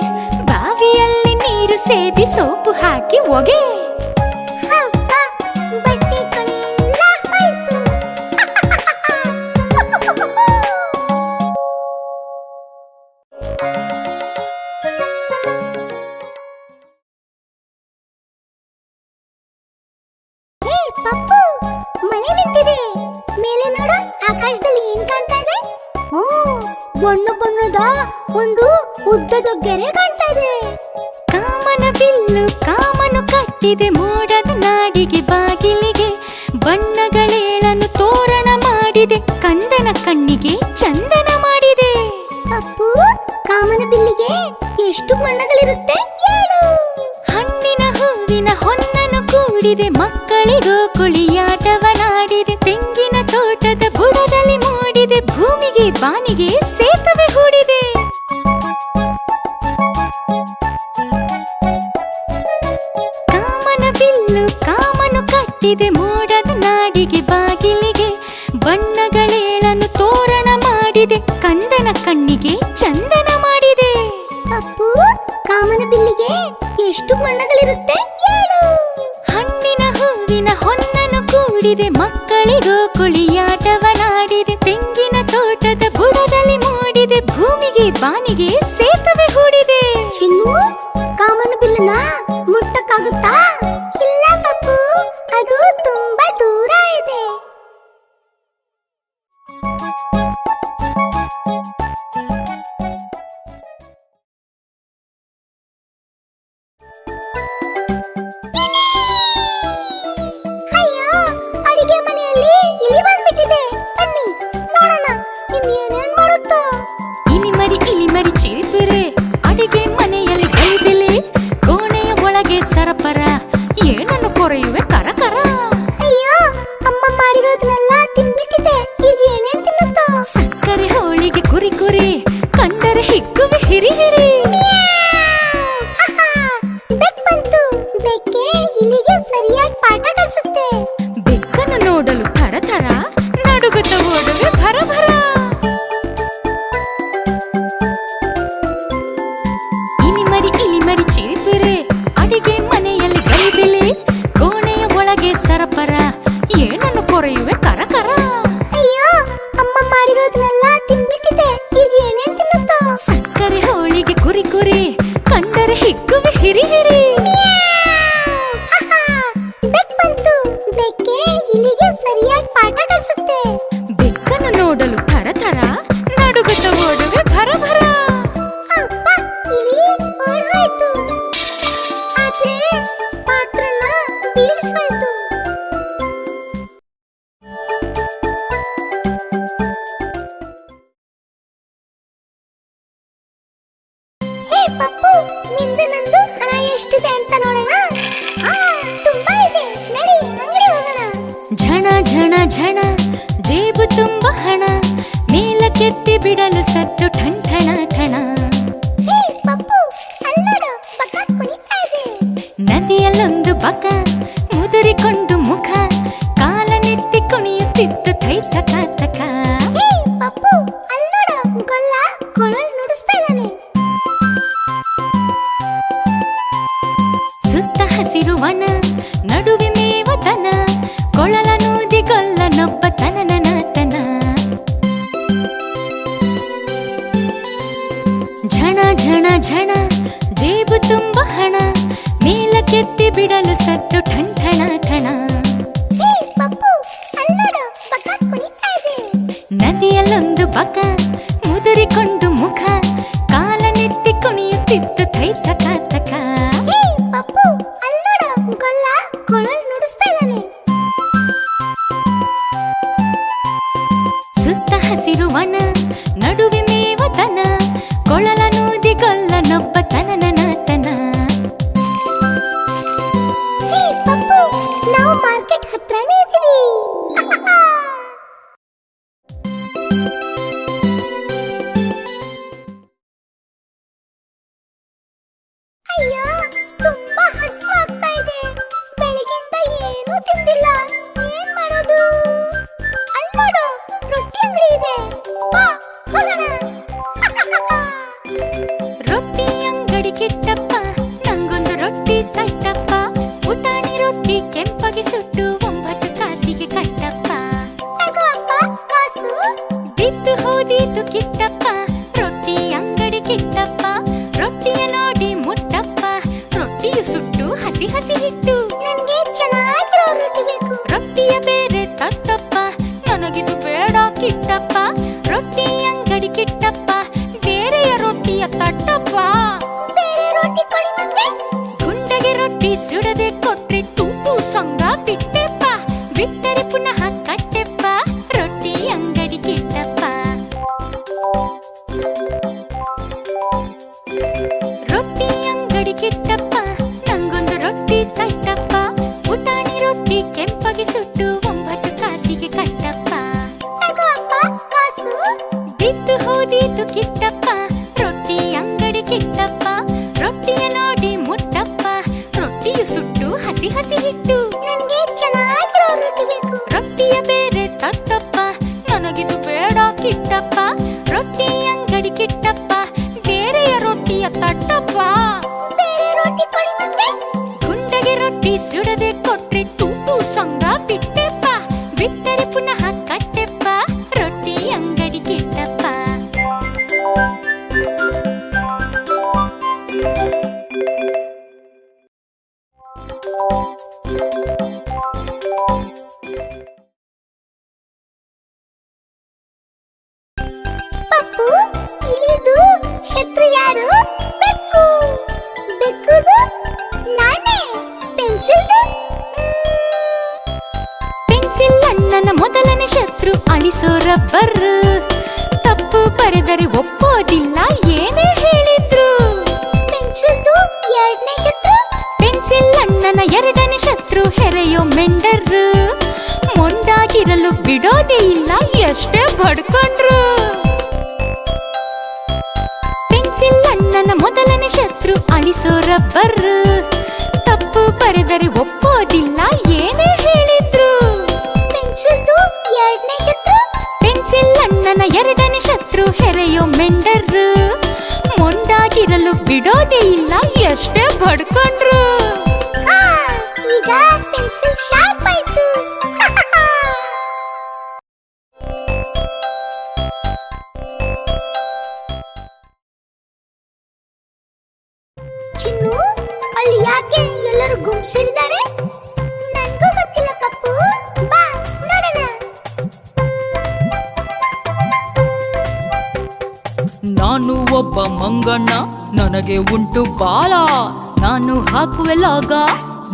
ಬಾವಿಯಲ್ಲಿ ನೀರು ಸೇದಿ ಸೋಪು ಹಾಕಿ ಒಗೆ ಹಬ್ಬ, ಬಟ್ಟೆಗಳೆಲ್ಲ ಹೋಯ್ತು. ಹೇ ಪಪ್ಪು, ಮಳೆ ನಿಂತಿದೆ. ಮೇಲೆ ನೋಡು, ಆಕಾಶದಲ್ಲಿ ಏನ್ ಕಾಣ್ತಾ ಇದೆ? ಓ, ಬಣ್ಣ ಬಣ್ಣದ ಒಂದು ಉದ್ದದ ಗೆರೆ ಕಾಣ್ತಾ ಇದೆ. ಕಾಮನ ಬಿಲ್ಲು ಕಾಮನು ಕಟ್ಟಿದೆ ಮೋಡದ ನಾಡಿಗೆ ಬಾಗಿಲಿಗೆ ಬಣ್ಣಗಳೇಳನ್ನು ತೋರಣ ಮಾಡಿದೆ ಕಂದನ ಕಣ್ಣಿಗೆ ಚಂದನ ಮಾಡಿದೆ ಪಪ್ಪು, ಕಾಮನ ಬಿಲ್ಲಿಗೆ ಎಷ್ಟು ಬಣ್ಣಗಳಿರುತ್ತೆ ಹೇಳು. ಹಣ್ಣಿನ ಹೂವಿನ ಹೊನ್ನನು ಕೂಡಿದೆ ಮಕ್ಕಳಿಗೋ ಕುಳಿಯಾಟವನಾಡಿದೆ ತೆಂಗಿನ ತೋಟದ ಬುಡದಲ್ಲಿ ಮೂಡಿದೆ ಭೂಮಿಗೆ ಬಾನಿಗೆ ಸೇತುವೆ ಹೂಡಿದೆ ಕಾಮನ ಬಿಲ್ಲು ಕಾಮನು ಕಟ್ಟಿದೆ ಮೋಡದ ನಾಡಿಗೆ ಬಾಗಿಲಿಗೆ ಬಣ್ಣಗಳೇಳನ್ನು ತೋರಣ ಮಾಡಿದೆ ಕಂದನ ಕಣ್ಣಿಗೆ ಚಂದನ ಮೂಡಿದೆ, ಮಕ್ಕಳಿಗೂ ಕುಳಿಯಾಟವನಾಡಿದೆ. ತೆಂಗಿನ ತೋಟದ ಬುಡದಲ್ಲಿ ಮೂಡಿದೆ, ಭೂಮಿಗೆ ಬಾನಿಗೆ ಸೇತುವೆ ಹೂಡಿದೆ. ಚಿನ್ನು, ಕಾಮನ ಬಿಲ್ಲನ್ನ ಮುಟ್ಟಕ್ಕಾಗುತ್ತಾ? ಇಲ್ಲ ಪಪ್ಪು, ಅದು ತುಂಬಾ ದೂರ ಇದೆ. ಅಯ್ಯೋ, ಅಡಿಗೆ ಮನೆಯಲ್ಲಿ ಇಲಿ ಬಂದ್ಬಿಟ್ಟಿದೆ. ಬನ್ನಿ ನೋಡೋಣ ಇನ್ನೇನೇನ್ ಮಾಡುತ್ತೋ. ಇಲಿಮರಿ ಚಿರಿಪಿರೆ, ಅಡಿಗೆ ಮನೆಯಲ್ಲಿ ಗಲಿಬಿಲಿ, ಕೋಣೆಯ ಒಳಗೆ ಸರಪರ, ಏನನ್ನು ಕೊರೆಯುವೆ ಕರಕರ. ಅಯ್ಯೋ, ಅಮ್ಮ ಮಾಡಿರೋದನ್ನೆಲ್ಲ ತಿನ್ಬಿಟ್ಟಿದೆ. ಈಗ ಏನೇನ್ ತಿನ್ನುತ್ತೋ? ಸಕ್ಕರೆ ಹೋಳಿಗೆ ಕುರಿ ಕುರಿ, ಕಂಡರೆ ಹಿಗ್ಗುವೆ ಹಿರಿ ಹಿರಿ. ಆಹಾ, ಬೆಕ್ ಬಂತು. ಬೆಕ್ಕೆ ಇಲಿಗೆ ಸರಿಯಾಗಿ ಪಾಠ ಕಲಿಸುತ್ತೆ. ಬೆಕ್ಕನ್ನು ನೋಡಲು ಥರ ಥರ, ನಡುಗುತ್ತ ಓಡುವೆ ಭರ ಭರ. ಇಲಿಮರಿ ಚಿರಿಪಿರೆ, ಅಡಿಗೆ ಮನೆಯಲ್ಲಿ ಗಲಿಬಿಲಿ, ಕೋಣೆಯ ಒಳಗೆ ಸರಪರ, ಏನನ್ನು ಕೊರೆಯುವೆ ಕರಕರ. ಅಯ್ಯೋ, ಅಮ್ಮ ಮಾಡಿರೋದನ್ನೆಲ್ಲ ತಿನ್ಬಿಟ್ಟಿದೆ. ಈಗ ಏನೇನ್ ತಿನ್ನುತ್ತೋ? ಸಕ್ಕರೆ ಹೋಳಿಗೆ ಕುರಿ ಕುರಿ, ಕಂಡರೆ ಹಿಗ್ಗುವೆ ಹಿರಿ ಹಿರಿ. ಆಹಾ, ಬೆಕ್ ಬಂತು. ಬೆಕ್ಕೆ ಇಲಿಗೆ ಸರಿಯಾಗಿ ಪಾಠ ಕಲಿಸುತ್ತೆ. ಬೆಕ್ಕನ್ನು ನೋಡಲು ಥರ ಥರ, ನಡುಗುತ್ತ ಓಡುವೆ ಭರ ಭರ. ಅಪ್ಪ, ಇಲಿ ಓಡೋಯ್ತು. ಆದ್ರೆ ಪಾತ್ರನ ಬೀಳಿಸೋಯ್ತು. ಹೇ ಪಪ್ಪು, ನಿಂದು ನಂದು ಹಣ ಎಷ್ಟಿದೆ ಅಂತ ನೋಡೋಣ. ತುಂಬಾ ಇದೆ. ನಡಿ ಅಂಗಡಿ ಹೋಗೋಣ. ಝಣ ಝಣ ಝಣ, ಜೇಬು ತುಂಬ ಹಣ, ಮೇಲಕ್ಕೆತ್ತಿ ಬಿಡಲು ಸದ್ದು ಠಣ ಠಣ ಠಣ. ಹೇ ಪಪ್ಪು, ಅಲ್ಲಿ ನೋಡು, ಬಕ ಕುಣಿತಾ ಇದೆ. ನದಿಯಲ್ಲೊಂದು ಬಕ, ಮುದುರಿಕೊಂಡು ಮುಖ, ಕಾಲನೆತ್ತಿ ಕುಣಿಯುತ್ತಿತ್ತು ಥೈ ತಕ ತಕ. ಹೇ ಪಪ್ಪು, ಅಲ್ಲಿ ನೋಡು, ಗೊಲ್ಲ ಕೊಳಲ್ ನುಡಿಸ್ತಾ ಇದ್ದಾನೆ. ಸುತ್ತ ಹಸಿರು ವನ, ನಡುವೆ ಮೇವತನ, ಕೊಳಲ ನೂದಿ ಗೊಲ್ಲನೊಬ್ಬ ತನನನ ತನ. ಝಣ ಝಣ ಝಣ, ಜೇಬು ತುಂಬ ಹಣ, ಮೇಲಕ್ಕೆತ್ತಿ ಬಿಡಲು ಸದ್ದು ಠಣ ಠಣ ಠಣ. ಹೇ ಪಪ್ಪು, ಅಲ್ಲಿ ನೋಡು, ಬಕ ಕುಣಿತಾ ಇದೆ. ನದಿಯಲ್ಲೊಂದು ಬಕ, ಮುದುರಿಕೊಂಡು ಮುಖ, ಕಾಲನೆತ್ತಿ ಕುಣಿಯುತ್ತಿತ್ತು ಥೈ ತಕ ತಕ. ಹೇ ಪಪ್ಪು, ಅಲ್ಲಿ ನೋಡು, ಗೊಲ್ಲ ಕೊಳಲ್ ನುಡಿಸ್ತಾ ಇದ್ದಾನೆ. ಸುತ್ತ ಹಸಿರು ವನ, ನಡುವೆ ಮೇವತನ, ಕೊಳಲ ನೂದಿ ಗೊಲ್ಲನೊಬ್ಬ ತನನನ ತನ. ಹೇ ಪಪ್ಪು, ನಾವು ಮಾರ್ಕೆಟ್ ಹತ್ರನೇ ಇದೀವಿ. ಅಯ್ಯೋ, ತುಂಬಾ ಹಸಿವಾಗ್ತಾ ಇದೆ. ಬೆಳಿಗ್ಗೆಯಿಂದ ಏನೂ ತಿಂದಿಲ್ಲ. ಏನ್ ಮಾಡೋದು? ಅಲ್ಲಿ ನೋಡು, ರೊಟ್ಟಿ ಅಂಗಡಿ ಇದೆ. ಬಾ ಹೋಗೋಣ. ರೊಟ್ಟಿ ಅಂಗಡಿ ಕಿಟ್ಟಪ್ಪ, ನಂಗೊಂದು ರೊಟ್ಟಿ ತಟ್ಟಪ್ಪ, ಪುಟಾಣಿ ರೊಟ್ಟಿ ಕೆಂಪಗೆ ಸುಟ್ಟು 9 ಕಾಸಿಗೆ ಕಟ್ಟಪ್ಪ. ತಗೋ ಅಪ್ಪ ಕಾಸು. ಬಿದ್ದು ಹೋದೀತು ಕಿಟ್ಟಪ್ಪ, ರೊಟ್ಟಿ ಅಂಗಡಿ ಕಿಟ್ಟಪ್ಪ, ರೊಟ್ಟಿಯ ನೋಡಿ ಮುಟ್ಟಪ್ಪ, ರೊಟ್ಟಿಯು ಸುಟ್ಟು ಹಸಿ ಹಸಿ ಹಿಟ್ಟು. ನನ್ಗೆ ಚೆನ್ನಾಗಿರೋ ರೊಟ್ಟಿ ಬೇಕು. ರೊಟ್ಟಿಯ ಬೇರೆ ತಟ್ಟಪ್ಪ, ನನಗಿದು ಬೇಡ ಕಿಟ್ಟಪ್ಪ, ರೊಟ್ಟಿ ಅಂಗಡಿ ಕಿಟ್ಟಪ್ಪ, ಬೇರೆಯ ರೊಟ್ಟಿಯ ತಟ್ಟಪ್ಪ. ಬೇರೆ ರೊಟ್ಟಿ ಕೊಡಿ ಮತ್ತೆ. ಗುಂಡಗೆ ರೊಟ್ಟಿ ಸುಡದೆ ಕೊಟ್ರೆ ತೂಪು ಸಂಗ ಬಿಟ್ಟೆಪ್ಪ, ಬಿಟ್ಟರೆ ಪುನಃ ಕಟ್ಟೆಪ್ಪ, ರೊಟ್ಟಿ ಅಂಗಡಿ ಕಿಟ್ಟಪ್ಪ. ರೊಟ್ಟಿ ಅಂಗಡಿ ಕಿಟ್ಟಪ್ಪ, ನಂಗೊಂದು ರೊಟ್ಟಿ ತಟ್ಟಪ್ಪ, ಪುಟಾಣಿ ರೊಟ್ಟಿ ಕೆಂಪಗೆ ಸುಟ್ಟು 9 ಕಾಸಿಗೆ ಕಟ್ಟಪ್ಪ. ತಗೋ ಅಪ್ಪ ಕಾಸು. ಬಿದ್ದು ಹೋದೀತು ಕಿಟ್ಟಪ್ಪ, ರೊಟ್ಟಿ ಅಂಗಡಿ ಕಿಟ್ಟಪ್ಪ, ರೊಟ್ಟಿಯ ನೋಡಿ ಮುಟ್ಟಪ್ಪ, ರೊಟ್ಟಿಯು ಸುಟ್ಟು ಹಸಿ ಹಸಿ ಹಿಟ್ಟು. ನನ್ಗೆ ಚೆನ್ನಾಗಿರೋ ರೊಟ್ಟಿ ಬೇಕು. ರೊಟ್ಟಿಯ ಬೇರೆ ತಟ್ಟಪ್ಪ, ನನಗಿದು ಬೇಡ ಕಿಟ್ಟಪ್ಪ, ರೊಟ್ಟಿ ಅಂಗಡಿ ಕಿಟ್ಟಪ್ಪ, ಬೇರೆಯ ರೊಟ್ಟಿಯ ತಟ್ಟಪ್ಪ. ಬೇರೆ ರೊಟ್ಟಿ ಕೊಡಿ ಮತ್ತೆ. ಗುಂಡಗೆ ರೊಟ್ಟಿ ಸುಡದೆ ಕೊಟ್ರೆ ತೂಪು ಸಂಗ ಬಿಟ್ಟೆಪ್ಪ, ಪೆನ್ಸಿಲ್ ಅಣ್ಣನ ಮೊದಲನೇ ಶತ್ರು ಅಳಿಸೋ ರಬ್ಬರ್. ತಪ್ಪು ಬರೆದರೆ ಒಪ್ಪೋದಿಲ್ಲ ಏನೇ ಹೇಳಿದ್ರು. ಪೆನ್ಸಿಲ್ದು ಎರಡನೇ ಶತ್ರು. ಪೆನ್ಸಿಲ್ ಅಣ್ಣನ ಎರಡನೇ ಶತ್ರು ಹೆರೆಯೋ ಮೆಂಡರ್. ಮೊಂಡಾಗಿರಲು ಬಿಡೋದೇ ಇಲ್ಲ ಎಷ್ಟೇ ಬಡ್ಕೊಂಡ್ರು. ಪೆನ್ಸಿಲ್ ಅಣ್ಣನ ಮೊದಲನೇ ಶತ್ರು ಅಳಿಸೋ ರಬ್ಬರ್. ತಪ್ಪು ಬರೆದರೆ ಒಪ್ಪೋದಿಲ್ಲ ಏನೇ ಹೇಳಿದ್ರು. ಪೆನ್ಸಿಲ್ದು ಎರಡನೇ ಶತ್ರು. ಪೆನ್ಸಿಲ್ ಅಣ್ಣನ ಎರಡನೇ ಶತ್ರು ಹೆರೆಯೋ ಮೆಂಡರ್. ಮೊಂಡಾಗಿರಲು ಬಿಡೋದೇ ಇಲ್ಲ ಎಷ್ಟೇ ಬಡ್ಕೊಂಡ್ರು. ಈಗ ಪೆನ್ಸಿಲ್ ಶಾರ್ಪ್ ಆಯ್ತು. ಚಿನ್ನು, ಅಲ್ಲಿ ಯಾಕೆ ಎಲ್ಲರೂ ಗುಂಪಿಸಿದ್ದಾರೆ? ನನಗೂ ಗೊತ್ತಿಲ್ಲ ಪಪ್ಪು. ಬಾ ನೋಡೋಣ. ನಾನು ಒಬ್ಬ ಮಂಗಣ್ಣ, ನನಗೆ ಉಂಟು ಬಾಲ. ನಾನು ಹಾಕುವೆ ಲಾಗ,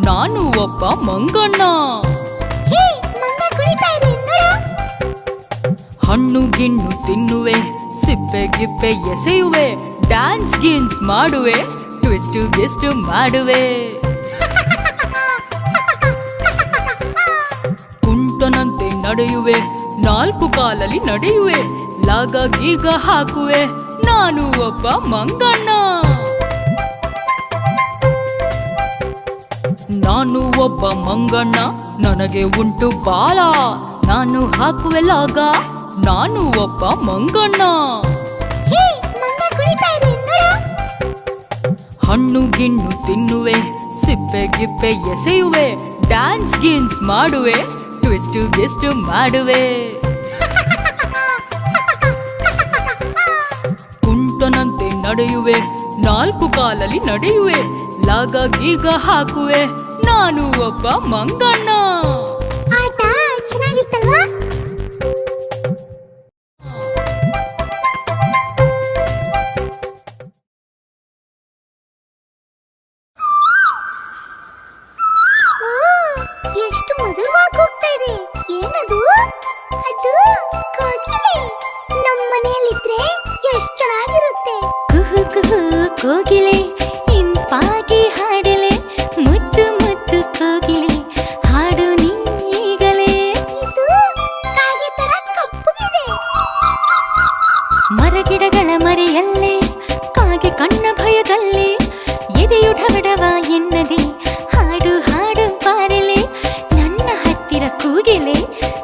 ನಾನು ಒಬ್ಬ ಮಂಗಣ್ಣ. ಹೇ, ಮಂಗ ಕುಣಿತಾ ಇದೆ ನೋಡು. ಹಣ್ಣು ಗಿಣ್ಣು ತಿನ್ನುವೆ, ಸಿಪ್ಪೆ ಗಿಪ್ಪೆ ಎಸೆಯುವೆ, ಡ್ಯಾನ್ಸ್ ಗೀನ್ಸ್ ಮಾಡುವೆ, ಟ್ವಿಸ್ಟ್ ಗಿಸ್ಟ್ ಮಾಡುವೆ. ಕುಂಟನಂತೆ ನಡೆಯುವೆ, ನಾಲ್ಕು ಕಾಲಲ್ಲಿ ನಡೆಯುವೆ, ಲಾಗ ಗೀಗ ಹಾಕುವೆ, ನಾನು ಒಬ್ಬ ಮಂಗಣ್ಣ. ನಾನು ಒಬ್ಬ ಮಂಗಣ್ಣ, ನನಗೆ ಉಂಟು ಬಾಲ. ನಾನು ಹಾಕುವೆ ಲಾಗ, ನಾನು ಒಬ್ಬ ಮಂಗಣ್ಣ. ಹೇ, ಮಂಗ ಕುಣಿತಾ ಇದೆ ನೋಡು. ಹಣ್ಣು ಗಿಣ್ಣು ತಿನ್ನುವೆ, ಸಿಪ್ಪೆ ಗಿಪ್ಪೆ ಎಸೆಯುವೆ, ಡ್ಯಾನ್ಸ್ ಗೀನ್ಸ್ ಮಾಡುವೆ, ಟ್ವಿಸ್ಟ್ ಗಿಸ್ಟ್ ಮಾಡುವೆ. ಕುಂಟನಂತೆ ನಡೆಯುವೆ, ನಾಲ್ಕು ಕಾಲಲ್ಲಿ ನಡೆಯುವೆ, ಲಾಗ ಗೀಗ ಹಾಕುವೆ, ನಾನು ಒಬ್ಬ ಮಂಗಣ್ಣ. ಆಟ ಚೆನ್ನಾಗಿತ್ತಲ್ವಾ? ಎಷ್ಟು ಮಧುರವಾಗಿ ಹೋಗ್ತಾ ಇದೆ. ಏನದು? ಅದು ಕೋಗಿಲೆ. ನಮ್ಮ ಮನೆಯಲ್ಲಿದ್ರೆ ಎಷ್ಟು ಚೆನ್ನಾಗಿರುತ್ತೆ. ಕುಹು ಕುಹು ಕೋಗಿಲೆ, ಇಂಪಾಗಿ ಹಾಡಲೆ, ಮುದ್ದು ಮುದ್ದು ಕೋಗಿಲೆ, ಹಾಡು ನೀಗಲೇ. ಇದು ಕಾಗೆ ತರ ಕಪ್ಪುಗಿದೆ. ಮರಗಿಡಗಳ ಮರೆಯಲ್ಲೇ, ಕಾಗೆ ಕಣ್ಣ ಭಯದಲ್ಲೇ, ಎದೆಯು ಢವಡವ ಎನ್ನದೆ, ಹಾಡು ಹಾಡು ಬಾರಲೆ, ನನ್ನ ಹತ್ತಿರ ಕೂಗಿಲೆ,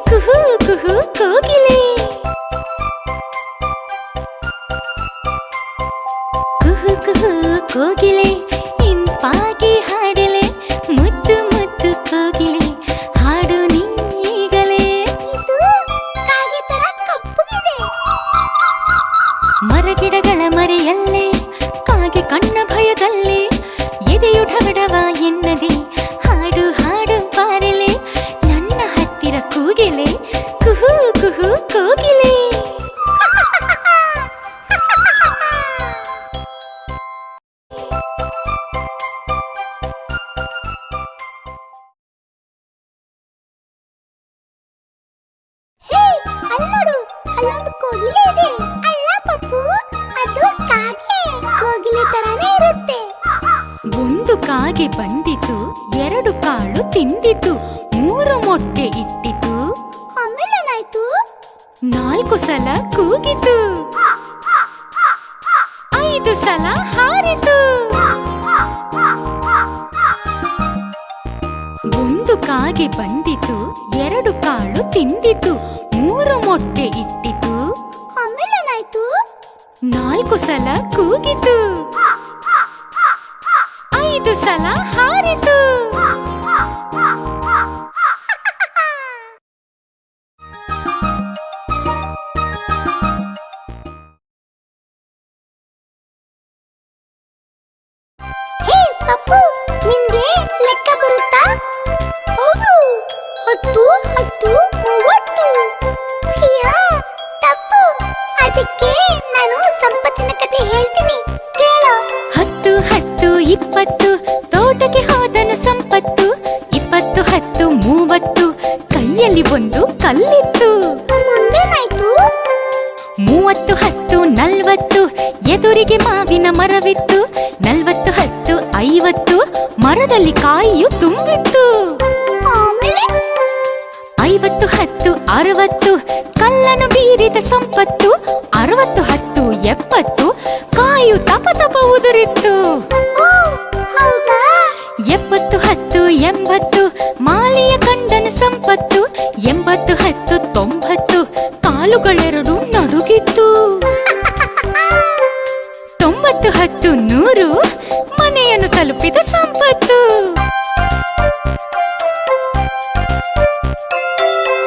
ಕುಹು ಕುಹು ಕೋಗಿಲೆ. ಕುಹು ಕುಹು ಕೋಗಿಲೆ, ಇಂಪಾಗಿ ಹಾಡಲೆ, ಮುದ್ದು ಮುದ್ದು ಕೋಗಿಲೆ, ಹಾಡು ನೀಗಲೇ. ಇದು ಕಾಗೆ ತರ ಕಪ್ಪುಗಿದೆ. ಮರಗಿಡಗಳ ಮರೆಯಲ್ಲೇ, ಕಾಗೆ ಕಣ್ಣ ಭಯದಲ್ಲೇ, ಎದೆಯು ಢವಡವ ಎನ್ನದೆ, ಹಾಡು ಹಾಡು ಬಾರಲೆ, ನನ್ನ ಹತ್ತಿರ ಕೂಗಿಲೆ, ಕುಹು ಕುಹು ಕೋಗಿಲೆ. ಹೇ, ಅಲ್ಲಿ ನೋಡು, ಅಲ್ಲೊಂದು ಕೋಗಿಲೆ ಇದೆ. ಅಲ್ಲ ಪಪ್ಪು, ಅದು ಕಾಗೆ. ಕೋಗಿಲೆ ತರಾನೇ ಇರುತ್ತೆ. ಒಂದು ಕಾಗೆ ಬಂದಿತು, ಎರಡು ಕಾಳು ತಿಂದಿತು, ಮೂರು ಮೊಟ್ಟೆ ಇಟ್ಟಿತು, ಆಮೇಲೆ ಏನಾಯ್ತು? ನಾಲ್ಕು ಸಲ ಕೂಗಿತು, ಐದು ಸಲ ಹಾರಿತು. ಒಂದು ಕಾಗೆ ಬಂದಿತು, ಎರಡು ಕಾಳು ತಿಂದಿತು, ಮೂರು ಮೊಟ್ಟೆ ಇಟ್ಟಿತು, ಆಮೇಲೆ ಏನಾಯ್ತು? ನಾಲ್ಕು ಸಲ ಕೂಗಿತು, ಐದು ಸಲ ಹಾರಿತು. ಹೇ ಪಪ್ಪು, ನಿಂಗೆ ಲೆಕ್ಕ ಬರುತ್ತಾ? ಹೌದು, 10, 10, 30. ಅಯ್ಯೋ, ತಪ್ಪು. ಅದಕ್ಕೆ ನಾನು ಸಂಪತ್ತಿನ ಕತೆ ಹೇಳ್ತೀನಿ, ಕೇಳು. 10, 10, 20, ತೋಟಕ್ಕೆ ಹೋದನು ಸಂಪತ್ತು. 10 30 ಕೈಯಲ್ಲಿ ಒಂದು ಕಲ್ಲಿತ್ತು. ಮುಂದೇನಾಯ್ತು? 30 10 40 ಎದುರಿಗೆ ಮಾವಿನ ಮರವಿತ್ತು. 40 10 50 ಮರದಲ್ಲಿ ಕಾಯಿಯು ತುಂಬಿತ್ತು. ಆಮೇಲೆ 50 10 60 ಕಲ್ಲನ್ನು ಬೀರಿದ ಸಂಪತ್ತು. 60 10 70 ಕಾಯು ತಪ ತಪ ಉದುರಿತ್ತು. ಓ, ಹೌದಾ? 70 10 80 ಮಾಲಿಯ ಕಂಡನು ಸಂಪತ್ತು. 80 10 90 ಕಾಲುಗಳೆರಡು ನಡುಗಿತ್ತು. 90 10 100 ಮನೆಯನ್ನು ತಲುಪಿದ ಸಂಪತ್ತು.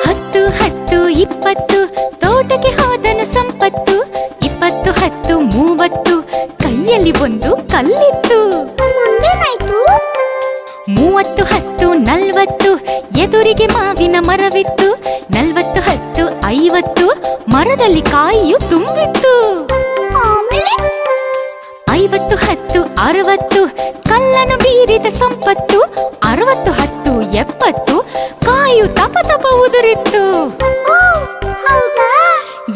10 10 20 ತೋಟಕ್ಕೆ ಹೋದನು ಸಂಪತ್ತು. 20 10 30 ಕೈಯಲ್ಲಿ ಒಂದು ಕಲ್ಲಿತ್ತು. ಮುಂದೇನಾಯ್ತು? 30 10 40 ಎದುರಿಗೆ ಮಾವಿನ ಮರವಿತ್ತು. 40 10 50 ಮರದಲ್ಲಿ ಕಾಯಿಯು ತುಂಬಿತ್ತು. ಆಮೇಲೆ 50 10 60 ಕಲ್ಲನ್ನು ಬೀರಿದ ಸಂಪತ್ತು. 60 10 70 ಕಾಯು ತಪ ತಪ ಉದುರಿತ್ತು. ಓ, ಹೌದಾ?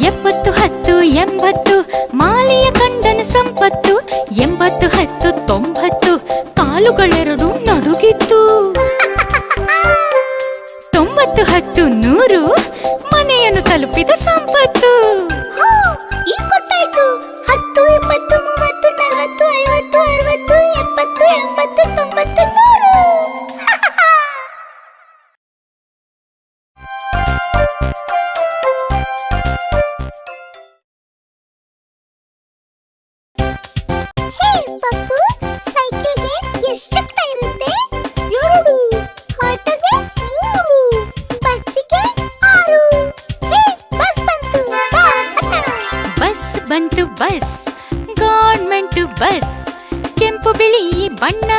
70 10 80 ಮಾಲಿಯ ಕಂಡನು ಸಂಪತ್ತು. 80 10 90 ಕಾಲುಗಳೆರಡು ನಡುಗಿತ್ತು. 90 10 100 ಮನೆಯನ್ನು ತಲುಪಿದ ಸಂಪತ್ತು. ಹೋ, ಈಗ ಗೊತ್ತಾಯ್ತು. 10 20 30 40 50 60 70 80 90 100. ಹೇ ಪಪ್ಪು, ಸೈಕಲ್ಗೆ ಎಷ್ಟು ಚಕ್ರ ಇರುತ್ತೆ? 2. ಆಟೋಗೆ 3. ಬಸ್ಸಿಗೆ 6. ಹೇ, ಬಸ್ ಬಂತು, ಬಾ ಹತ್ತೋಣ. ಬಸ್ ಬಂತು ಬಸ್, ಗೌರ್ಮೆಂಟ್ ಬಸ್. ಕೆಂಪು ಬಿಳಿ ಬಣ್ಣ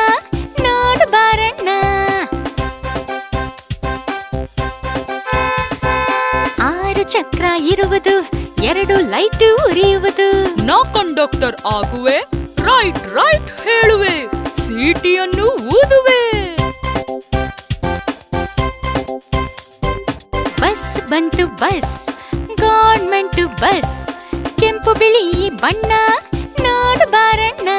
ನೋಡು ಬಾರಣ್ಣ. 6 ಚಕ್ರ ಇರುವುದು, 2 ಲೈಟ್ ಉರಿಯುವುದು. ನಾ ಕಂಡಕ್ಟರ್ ಆಗುವೆ, ರೈಟ್ ರೈಟ್ ಹೇಳುವೆ, ಸೀಟಿಯನ್ನು ಊದುವೆ. ಬಸ್ ಬಂತು ಬಸ್, ಗೌರ್ಮೆಂಟ್ ಬಸ್. ಕೆಂಪು ಬಿಳಿ ಬಣ್ಣ ನೋಡು ಬಾರಣ್ಣ.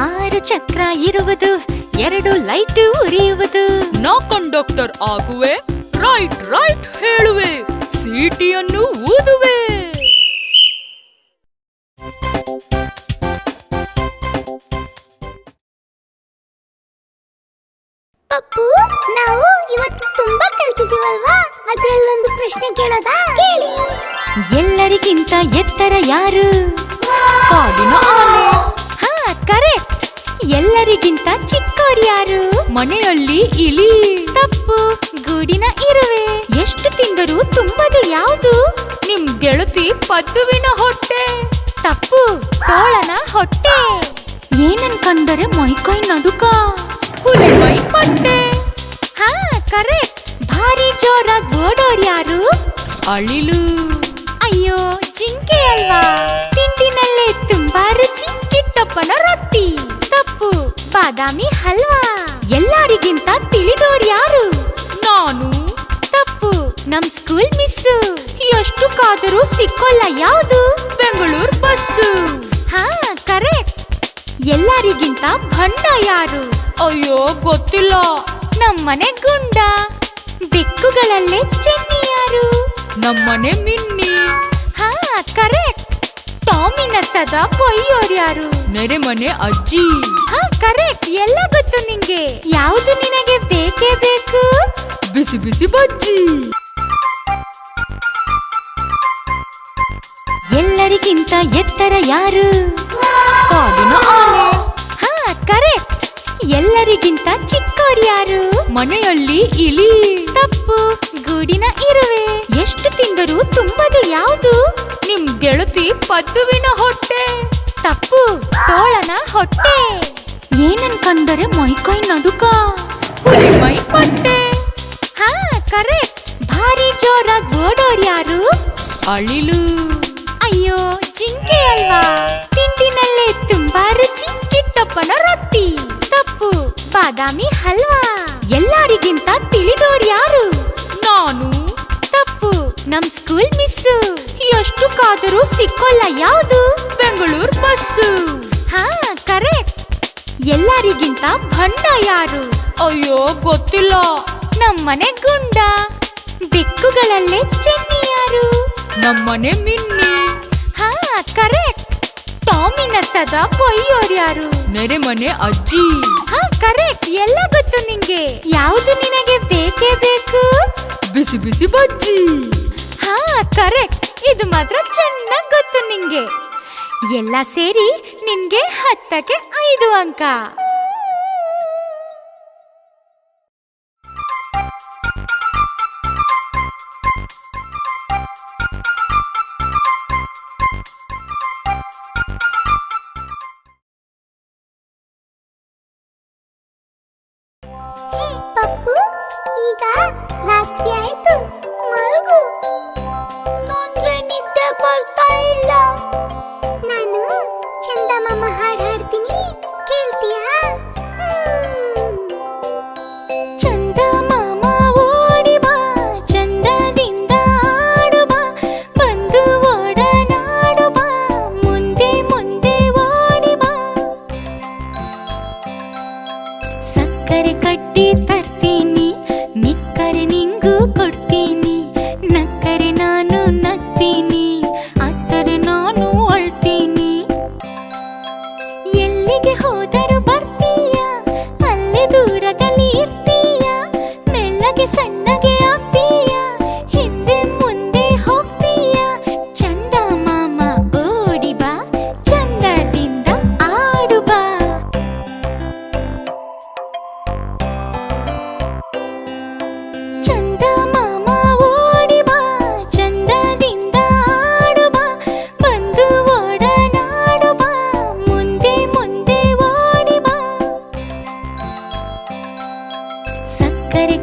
6 ಚಕ್ರ ಇರುವುದು, 2 ಲೈಟ್ ಉರಿಯುವುದು. ನಾ ಕಂಡಕ್ಟರ್ ಆಗುವೆ, ರೈಟ್ ರೈಟ್ ಹೇಳುವೆ, ಸೀಟಿಯನ್ನು ಊದುವೆ. ಪಪ್ಪು, ನಾವು ಇವತ್ತು ತುಂಬಾ ಕಲ್ತಿದೀವಲ್ವಾ? ಅದ್ರಲ್ಲೊಂದು ಪ್ರಶ್ನೆ ಕೇಳೋದಾ? ಕೇಳಿ. ಎಲ್ಲರಿಗಿಂತ ಎತ್ತರ ಯಾರು? ಕಾಡಿನ ಆನೆ. ಹಾ, ಕರೆಕ್ಟ್. ಎಲ್ಲರಿಗಿಂತ ಚಿಕ್ಕವರು ಯಾರು? ಮನೆಯಲ್ಲಿ ಇಲಿ. ತಪ್ಪು. ಗೂಡಿನ ಇರುವೆ. ಎಷ್ಟು ತಿಂದರೂ ತುಂಬದು ಯಾವುದು? ನಿಮ್ ಗೆಳತಿ ಪದ್ದುವಿನ ಹೊಟ್ಟೆ. ತಪ್ಪು. ತೋಳನ ಹೊಟ್ಟೆ. ಏನನ್ ಕಂಡರೆ ಮೈಕೈ ನಡುಕ? ಹುಲಿ ಮೈ ಪಟ್ಟೆ. ಹಾ, ಕರೆಕ್ಟ್. ಭಾರಿ ಜೋರಾಗಿ ಓಡೋರ್ ಯಾರು? ಅಳಿಲು. ಅಯ್ಯೋ, ಜಿಂಕೆ ಅಲ್ವಾ? ತಿಂಡಿನಲ್ಲೇ ತುಂಬಾ ರುಚಿ, ಕಿಟ್ಟಪ್ಪನ ರೊಟ್ಟಿ. ತಪ್ಪು. ಬಾದಾಮಿ ಹಲ್ವಾ. ಎಲ್ಲರಿಗಿಂತ ತಿಳಿದೋರ್ ಯಾರು? ನಾನು. ತಪ್ಪು. ನಮ್ ಸ್ಕೂಲ್ ಮಿಸ್ಸು. ಎಷ್ಟು ಕಾದರೂ ಸಿಕ್ಕೋಲ್ಲ ಯಾವುದು? ಬೆಂಗಳೂರು ಬಸ್ಸು. ಹಾ, ಕರೆಕ್ಟ್. ಎಲ್ಲರಿಗಿಂತ ಭಂಡ ಯಾರು? ಅಯ್ಯೋ, ಗೊತ್ತಿಲ್ಲ. ನಮ್ಮನೆ ಗುಂಡ. ಬೆಕ್ಕುಗಳಲ್ಲೇ ಚೆನ್ನಿ ಯಾರು? ನಮ್ಮನೆ ಮಿನ್ನಿ. ಹಾ, ಕರೆಕ್ಟ್. ಟಾಮಿನ ಸದಾ ಬೈಯೋರ್ ಯಾರು? ನೆರೆಮನೆ ಅಜ್ಜಿ. ಹಾ, ಕರೆಕ್ಟ್. ಎಲ್ಲ ಗೊತ್ತು ನಿಂಗೆ. ಯಾವುದು ನಿನಗೆ ಬೇಕೇ ಬೇಕು? ಬಿಸಿ ಬಿಸಿ ಬಜ್ಜಿ. ಎಲ್ಲರಿಗಿಂತ ಎತ್ತರ ಯಾರು? ಕಾಡಿನ ಆನೆ. ಹಾ, ಕರೆಕ್ಟ್. ಎಲ್ಲರಿಗಿಂತ ಚಿಕ್ಕವರು ಯಾರು? ಮನೆಯಲ್ಲಿ ಇಲಿ. ತಪ್ಪು. ಗೂಡಿನ ಇರುವೆ. ಎಷ್ಟು ತಿಂದರೂ ತುಂಬದು ಯಾವುದು? ನಿಮ್ ಗೆಳತಿ ಪದ್ದುವಿನ ಹೊಟ್ಟೆ. ತಪ್ಪು. ತೋಳನ ಹೊಟ್ಟೆ. ಏನನ್ ಕಂಡರೆ ಮೈಕೈ ನಡುಕ? ಹುಲಿ ಮೈ ಪಟ್ಟೆ. ಹಾ, ಕರೆಕ್ಟ್. ಭಾರಿ ಜೋರಾಗಿ ಓಡೋರ್ ಯಾರು? ಅಳಿಲು. ಅಯ್ಯೋ, ಜಿಂಕೆ ಅಲ್ವಾ? ತಿಂಡಿನಲ್ಲೇ ತುಂಬಾ ರುಚಿ, ಕಿಟ್ಟಪ್ಪನ ರೊಟ್ಟಿ. ತಪ್ಪು ಬಾದಾಮಿ ಹಲ್ವಾ. ಎಲ್ಲರಿಗಿಂತ ತಿಳಿದೋರ್ ಯಾರು? ನಾನು. ತಪ್ಪು ನಮ್ ಸ್ಕೂಲ್ ಮಿಸ್ಸು. ಎಷ್ಟು ಕಾದರೂ ಸಿಕ್ಕೋಲ್ಲ ಯಾವುದು? ಬೆಂಗಳೂರು ಬಸ್ಸು. ಹಾ ಕರೆಕ್ಟ್. ಎಲ್ಲರಿಗಿಂತ ಭಂಡ ಯಾರು? ಅಯ್ಯೋ ಗೊತ್ತಿಲ್ಲ. ನಮ್ಮನೆ ಗುಂಡ. ಬೆಕ್ಕುಗಳಲ್ಲೇ ಚೆನ್ನಿ ಯಾರು? ನಮ್ಮನೆ ಮಿನ್ನಿ. ಹಾ ಕರೆಕ್ಟ್. ಟಾಮಿನ ಸದಾ ಬೈಯೋರ್ ಯಾರು? ನೆರೆಮನೆ ಅಜ್ಜಿ. ಹಾ ಕರೆಕ್ಟ್, ಎಲ್ಲ ಗೊತ್ತು ನಿಂಗೆ. ಯಾವುದು ನಿನಗೆ ಬೇಕೇ ಬೇಕು? ಬಿಸಿ ಬಿಸಿ ಬಜ್ಜಿ. ಹಾ ಕರೆಕ್ಟ್, ಇದು ಮಾತ್ರ ಚೆನ್ನಾಗ್ ಗೊತ್ತು ನಿಂಗೆ. ಎಲ್ಲ ಸೇರಿ ನಿನ್ಗೆ 10ಕ್ಕೆ 5 ಅಂಕ. ಹೇ ಪಪ್ಪು, ಈಗ ರಾತ್ರಿ ಆಯ್ತು, ಮಲಗು. ನನ್ಗೆ ನಿದ್ದೆ ಬರ್ತಾ ಇಲ್ಲ. ನಾನು ಚಂದಮಾಮ ಹಾಡು ಹಾಡ್ತೀನಿ, ಕೇಳ್ತೀಯಾ? ಚಂದ ಮಾಮ ಓಡಿ ಬಾ, ಚಂದದಿಂದ ಆಡು ಬಾ, ಬಂದು ಓಡನಾಡು ಬಾ, ಮುಂದೆ ಮುಂದೆ ಓಡಿ ಬಾ. ಸಕ್ಕರೆ ಕಡ್ಡಿ ತರ್ತೀನಿ, ನಿಕ್ಕರೆ ನಿಂಗೂ ಕೊಡ್ತೀನಿ, ನಕ್ಕರೆ ನಾನು ನಗ್ತೀನಿ, ಅತ್ತರೆ ನಾನು ಅಳ್ತೀನಿ. ಎಲ್ಲಿಗೆ ಹೋದರೂ ಬರ್ತೀಯ, ಅಲ್ಲೇ ದೂರದಲ್ಲಿ ಇರ್ತೀಯ, ಮೆಲ್ಲಗೆ ಸಣ್ಣಗೆ ಆಗ್ತೀಯ, ಹಿಂದೆ ಮುಂದೆ ಹೋಗ್ತೀಯ. ಚಂದ ಮಾಮ ಓಡಿ ಬಾ, ಚಂದದಿಂದ ಆಡು ಬಾ. ಚಂದ ಮಾಮ ಓಡಿ ಬಾ, ಚಂದದಿಂದ ಆಡು ಬಾ, ಬಂದು ಓಡನಾಡು ಬಾ, ಮುಂದೆ ಮುಂದೆ ಓಡಿ ಬಾ. ಸಕ್ಕರೆ